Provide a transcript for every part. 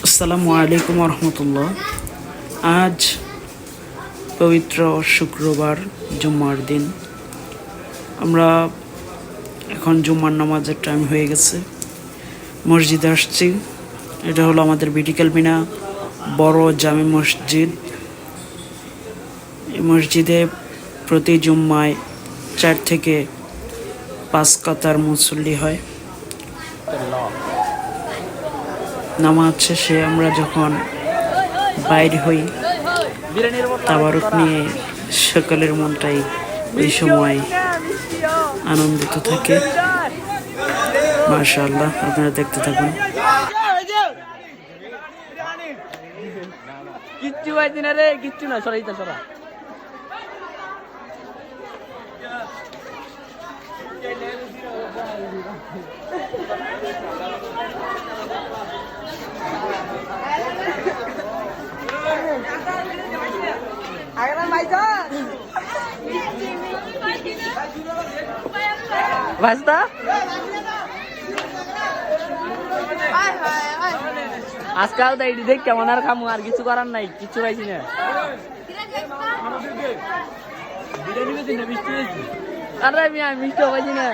আসসালামু আলাইকুম রহমতুল্লাহ। আজ পবিত্র শুক্রবার, জুম্মার দিন। আমরা এখন জুম্মার নামাজের টাইম হয়ে গেছে, মসজিদে আসছি। এটা হলো আমাদের বিটিক্যাল মিনা বড় জামে মসজিদ। এই মসজিদে প্রতি জুম্মায় 4 থেকে 5 কাতার মুসল্লি হয়। নামাজ শেষে আমরা যখন বাইর হই, তাবারুক নিয়ে সকালের মনটাই ওই সময় আনন্দিত থাকে। মাশাআল্লাহ, আপনারা দেখতে থাকুন। কিচ্ছু পাইছি না রে, কিচ্ছু না, সরাইতে সরা। ভাস্তা আজকাল তো এটি দেখ কেমন আর খামু, আর কিছু করার নাই, কিচ্ছু পাইছি না। আরে মিয়া মিষ্টি পাইছি না,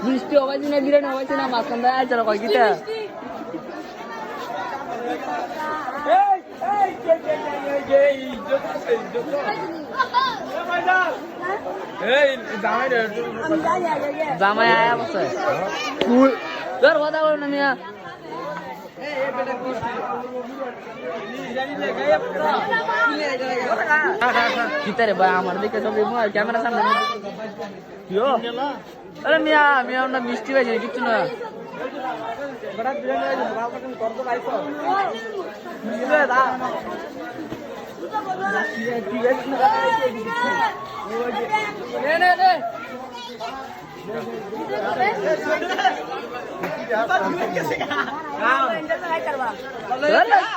মিষ্টি পাইছি না, বিরিয়ানি পাইছি না, মাঝখান দেয় আচার কয় কিটা। জামাই আয়া বসে তোর কথা বল না মিয়া। কিতারে ভাই আমার দিকে সবই ক্যামেরা সামনে। আরে মিয়া মিয়া আমরা মিষ্টি পাইছি কিচ্ছু না।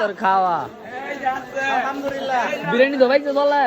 তোর খাওয়া বিরিয়ানি তো ভাইছে চলে।